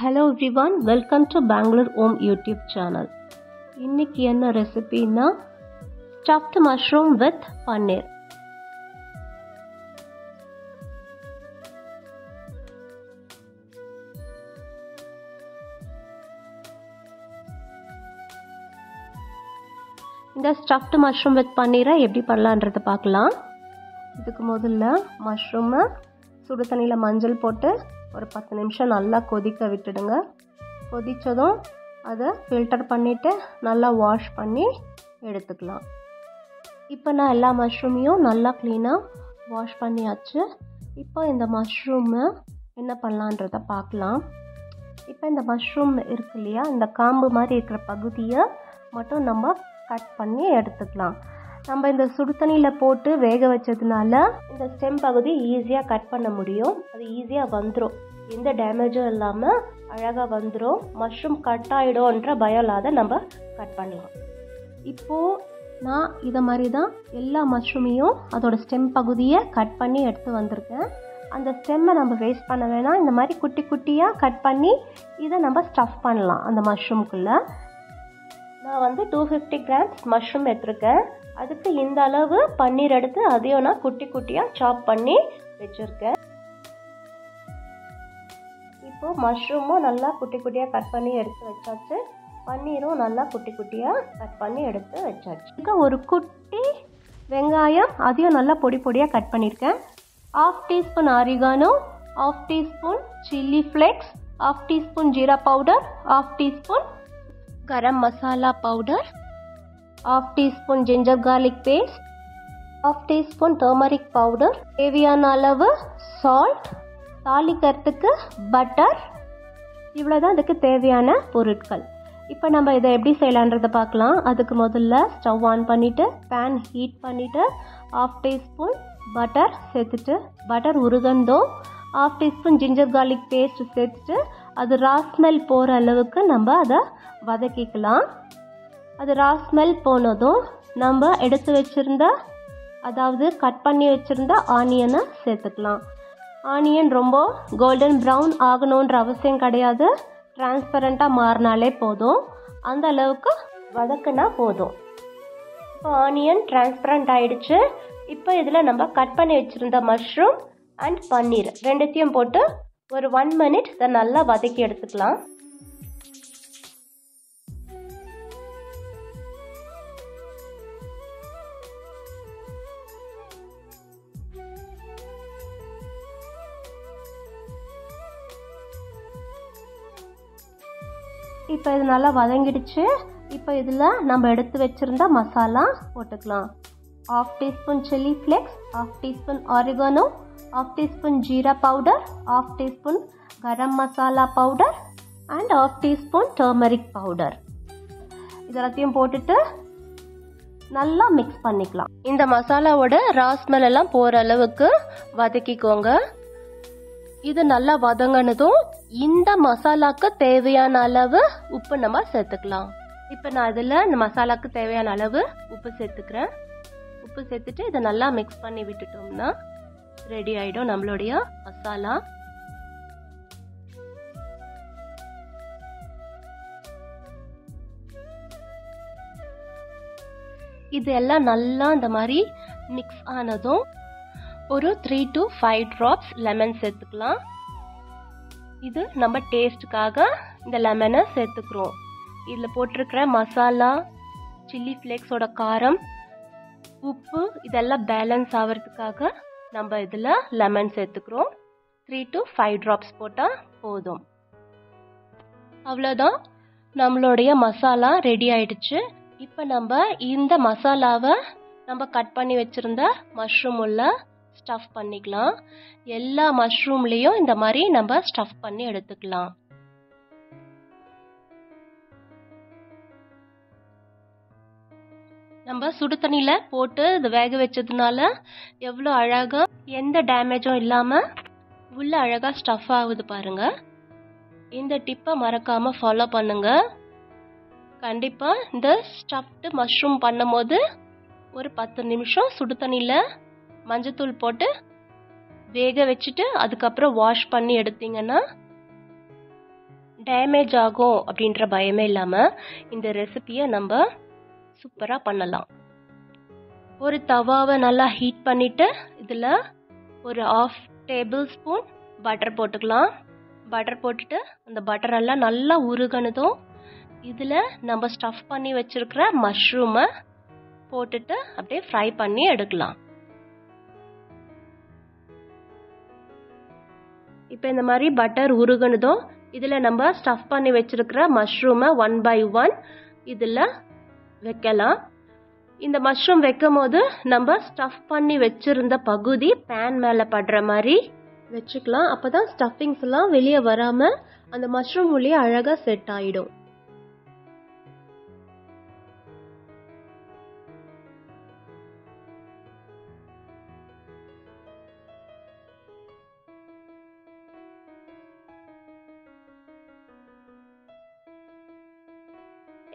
Hello everyone, welcome to Bangalore Home YouTube channel. இன்னைக்கு என்ன ரெசிபினா stuffed mushroom with paneer. இந்த stuffed mushroom with paneer எப்படி பண்ணலாம்ன்றத பார்க்கலாம். இதுக்கு முதல்ல மஷ்ரூமை சுடு தண்ணியில் மஞ்சள் போட்டு ஒரு 10 நிமிஷம் நல்லா கொதிக்க விட்டுடுங்க. கொதித்ததும் அதை ஃபில்டர் பண்ணிவிட்டு நல்லா வாஷ் பண்ணி எடுத்துக்கலாம். இப்போ நான் எல்லா மஷ்ரூமையும் நல்லா க்ளீனாக வாஷ் பண்ணியாச்சு. இப்போ இந்த மஷ்ரூமை என்ன பண்ணலான்றத பார்க்கலாம். இப்போ இந்த மஷ்ரூம் இருக்கு இல்லையா, இந்த காம்பு மாதிரி இருக்கிற பகுதியை மட்டும் நம்ம கட் பண்ணி எடுத்துக்கலாம். நம்ம இந்த சுடு தண்ணியில் போட்டு வேக வச்சதுனால இந்த ஸ்டெம் பகுதி ஈஸியாக கட் பண்ண முடியும். அது ஈஸியாக வந்துடும், எந்த டேமேஜும் இல்லாமல் அழகாக வந்துடும். மஷ்ரூம் கட் ஆகிடும்ன்ற பயம் இல்லாத நம்ம கட் பண்ணலாம். இப்போது நான் இதை மாதிரி தான் எல்லா மஷ்ரூமையும் அதோட ஸ்டெம் பகுதியை கட் பண்ணி எடுத்து வந்திருக்கேன். அந்த ஸ்டெம்மை நம்ம வேஸ்ட் பண்ண வேணாம். இந்த மாதிரி குட்டி குட்டியாக கட் பண்ணி இதை நம்ம ஸ்டஃப் பண்ணலாம் அந்த மஷ்ரூம்குள்ளே. நான் வந்து 250 கிராம்ஸ் மஷ்ரூம் எடுத்துருக்கேன். அதுக்கு இந்த அளவு பன்னீர் எடுத்து அதையும் நான் குட்டி குட்டியாக சாப் பண்ணி வச்சுருக்கேன். இப்போது மஷ்ரூமும் நல்லா குட்டி குட்டியாக கட் பண்ணி எடுத்து வச்சாச்சு. பன்னீரும் நல்லா குட்டி குட்டியாக கட் பண்ணி எடுத்து வச்சாச்சு. இதுக்கு ஒரு குட்டி வெங்காயம் அதையும் நல்லா பொடி பொடியாக கட் பண்ணியிருக்கேன். 1/2 teaspoon oregano, 1/2 teaspoon chilli flakes, 1/2 teaspoon jeera powder, 1/2 teaspoon garam masala powder, 1/2 teaspoon ginger garlic paste, 1/2 teaspoon turmeric powder, தேவையான அளவு சால்ட், தாளிக்கிறதுக்கு பட்டர். இவ்வளோதான் இதுக்கு தேவையான பொருட்கள். இப்போ நம்ம இதை எப்படி செய்யலான்றதை பார்க்கலாம். அதுக்கு முதல்ல ஸ்டவ் ஆன் பண்ணிவிட்டு பேன் ஹீட் பண்ணிவிட்டு 1/2 டீஸ்பூன் பட்டர் சேர்த்துட்டு, பட்டர் உருகந்தோ 1/2 டீஸ்பூன் ஜிஞ்சர் கார்லிக் பேஸ்ட் சேர்த்துட்டு அது ரா ஸ்மெல் போகிற அளவுக்கு நம்ம அதை வதக்கிக்கலாம். அது ரா ஸ்மெல் போனதும் நம்ம எடுத்து வச்சுருந்த, அதாவது கட் பண்ணி வச்சுருந்த ஆனியனை சேர்த்துக்கலாம். ஆனியன் ரொம்ப கோல்டன் ப்ரௌன் ஆகணுன்ற அவசியம் கிடையாது. டிரான்ஸ்பரண்ட்டாக மாறினாலே போதும், அந்த அளவுக்கு வதக்குனா போதும். இப்போ ஆனியன் டிரான்ஸ்பரண்ட் ஆகிடுச்சு. இப்போ இதில் நம்ம கட் பண்ணி வச்சுருந்த மஷ்ரூம் அண்ட் பன்னீர் ரெண்டுத்தையும் போட்டு ஒரு 1 மினிட் இதை நல்லா வதக்கி எடுத்துக்கலாம். இப்போ இது நல்லா வதங்கிடுச்சு. இப்போ இதில் நம்ம எடுத்து வச்சுருந்த மசாலா போட்டுக்கலாம். 1/2 teaspoon chilli flakes, 1/2 teaspoon oregano, 1/2 teaspoon jeera powder, 1/2 teaspoon garam masala powder and 1/2 teaspoon turmeric powder. இதெல்லாத்தையும் போட்டுட்டு நல்லா மிக்ஸ் பண்ணிக்கலாம். இந்த மசாலாவோட ரா ஸ்மெல் எல்லாம் போகிற அளவுக்கு வதக்கிக்கோங்க. இது நல்லா வதங்கினதும் இந்த மசாலாக்கு தேவையான அளவு உப்பு நம்ம சேர்த்துக்கலாம். இப்போ நான் இதில் இந்த மசாலாக்கு தேவையான அளவு உப்பு சேர்த்துக்கிறேன். உப்பு சேர்த்துட்டு இதை நல்லா மிக்ஸ் பண்ணி விட்டுட்டோம்னா ரெடி ஆகிடும் நம்மளுடைய மசாலா. இது எல்லாம் நல்லா இந்த மாதிரி மிக்ஸ் ஆனதும் ஒரு 3 to 5 ட்ராப்ஸ் லெமன் சேர்த்துக்கலாம். இது நம்ம டேஸ்ட்டுக்காக இந்த லெமனை சேர்த்துக்கிறோம். இதில் போட்டிருக்கிற மசாலா, சில்லி ஃப்ளேக்ஸோட காரம், உப்பு இதெல்லாம் பேலன்ஸ் ஆகிறதுக்காக நம்ம இதில் லெமன் சேர்த்துக்கிறோம். 3 to 5 ட்ராப்ஸ் போட்டால் போதும். அவ்வளோதான், நம்மளுடைய மசாலா ரெடி ஆயிடுச்சு. இப்போ நம்ம இந்த மசாலாவை நம்ம கட் பண்ணி வச்சுருந்த மஷ்ரூம் உள்ள ஸ்டஃப் பண்ணிக்கலாம். எல்லா மஷ்ரூம்லேயும் இந்த மாதிரி நம்ம ஸ்டஃப் பண்ணி எடுத்துக்கலாம். நம்ம சுடு தண்ணியில் போட்டு இது வேக வச்சதுனால எவ்வளோ அழகாக எந்த டேமேஜும் இல்லாமல் உள்ள அழகாக ஸ்டஃப் ஆகுது பாருங்க. இந்த டிப்பை மறக்காமல் ஃபாலோ பண்ணுங்க. கண்டிப்பாக இந்த ஸ்டஃப்டு மஷ்ரூம் பண்ணும் போது ஒரு 10 நிமிஷம் சுடு தண்ணியில் மஞ்சத்தூள் போட்டு வேக வச்சுட்டு அதுக்கப்புறம் வாஷ் பண்ணி எடுத்தீங்கன்னா டேமேஜ் ஆகும் அப்படின்ற பயமே இல்லாமல் இந்த ரெசிபியை நம்ம சூப்பராக பண்ணலாம். ஒரு தவாவை நல்லா ஹீட் பண்ணிவிட்டு இதில் ஒரு 1/2 டேபிள் ஸ்பூன் பட்டர் போட்டுக்கலாம். பட்டர் போட்டுட்டு அந்த பட்டரெல்லாம் நல்லா உருகனதும் இதில் நம்ம ஸ்டஃப் பண்ணி வச்சுருக்கிற மஷ்ரூமை போட்டுட்டு அப்படியே ஃப்ரை பண்ணி எடுக்கலாம். இப்போ இந்த மாதிரி பட்டர் உருகனதும் இதில் நம்ம ஸ்டஃப் பண்ணி வச்சுருக்கிற மஷ்ரூமை 1 by 1 இதில் வைக்கலாம். இந்த மஷ்ரூம் வைக்கும் போது நம்ம ஸ்டஃப் பண்ணி வச்சுருந்த பகுதி பேன் மேலே படுற மாதிரி வச்சுக்கலாம். அப்போ தான் ஸ்டஃபிங்ஸ் எல்லாம் வெளியே வராமல் அந்த மஷ்ரூம் உள்ளே அழகாக செட் ஆகிடும்.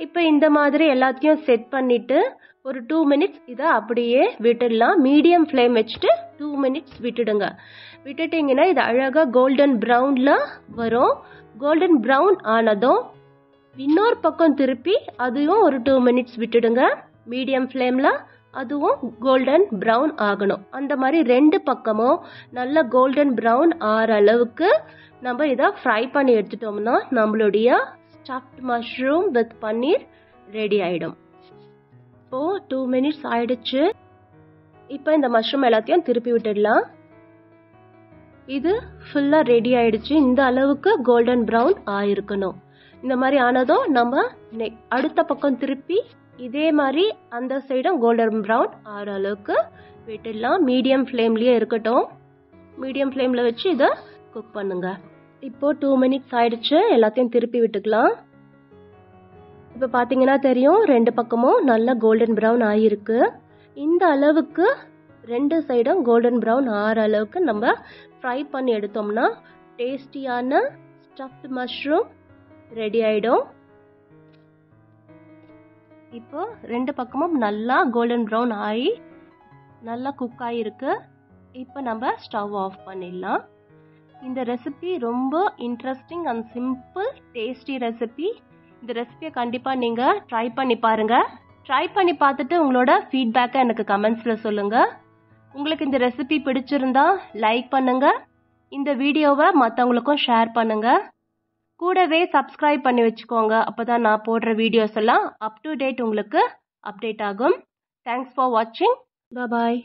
இப்போ இந்த மாதிரி எல்லாத்தையும் செட் பண்ணிட்டு ஒரு 2 minutes இதை அப்படியே விட்டுடலாம். மீடியம் ஃப்ளேம் வச்சுட்டு 2 minutes விட்டுடுங்க. விட்டுட்டிங்கன்னா இது அழகாக கோல்டன் ப்ரௌனில் வரும். கோல்டன் ப்ரௌன் ஆனதும் இன்னொரு பக்கம் திருப்பி அதையும் ஒரு 2 minutes விட்டுடுங்க. மீடியம் ஃப்ளேமில் அதுவும் கோல்டன் ப்ரௌன் ஆகணும். அந்த மாதிரி 2 பக்கமும் நல்ல கோல்டன் ப்ரௌன் ஆகிற அளவுக்கு நம்ம இதை ஃப்ரை பண்ணி எடுத்துட்டோம்னா நம்மளுடைய stuffed mushroom with paneer ready ஆகிடும். இப்போது 2 minutes ஆயிடுச்சு. இப்போ இந்த மஷ்ரூம் எல்லாத்தையும் திருப்பி விட்டுடலாம். இது ஃபுல்லாக ரெடி ஆயிடுச்சு. இந்த அளவுக்கு கோல்டன் ப்ரௌன் ஆயிருக்கணும். இந்த மாதிரி ஆனதும் நம்ம அடுத்த பக்கம் திருப்பி இதே மாதிரி அந்த சைடும் கோல்டன் ப்ரௌன் ஆகிற அளவுக்கு விட்டுடலாம். மீடியம் ஃப்ளேம்லேயே இருக்கட்டும். மீடியம் ஃப்ளேமில் வச்சு இதை குக் பண்ணுங்க. இப்போது 2 minutes ஆயிடுச்சு. எல்லாத்தையும் திருப்பி விட்டுக்கலாம். இப்போ பார்த்தீங்கன்னா தெரியும் 2 பக்கமும் நல்லா கோல்டன் ப்ரௌன் ஆகிருக்கு. இந்த அளவுக்கு 2 சைடும் கோல்டன் ப்ரௌன் ஆகிற அளவுக்கு நம்ம ஃப்ரை பண்ணி எடுத்தோம்னா டேஸ்டியான ஸ்டஃப்ட் மஷ்ரூம் ரெடி ஆகிடும். இப்போ 2 பக்கமும் நல்லா கோல்டன் ப்ரௌன் ஆகி நல்லா குக் ஆகிருக்கு. இப்போ நம்ம ஸ்டவ் ஆஃப் பண்ணிடலாம். இந்த ரெசிபி ரொம்ப interesting and simple tasty recipe. இந்த ரெசிபியை கண்டிப்பாக நீங்கள் ட்ரை பண்ணி பாருங்கள். ட்ரை பண்ணி பார்த்துட்டு உங்களோட ஃபீட்பேக்கை எனக்கு கமெண்ட்ஸில் சொல்லுங்கள். உங்களுக்கு இந்த ரெசிபி பிடிச்சிருந்தா லைக் பண்ணுங்கள். இந்த வீடியோவை மற்றவங்களுக்கும் ஷேர் பண்ணுங்கள். கூடவே சப்ஸ்கிரைப் பண்ணி வச்சுக்கோங்க. அப்போ தான் நான் போடுற வீடியோஸ் எல்லாம் அப் டு டேட் உங்களுக்கு அப்டேட் ஆகும். தேங்க்ஸ் ஃபார் வாட்சிங். பாய்.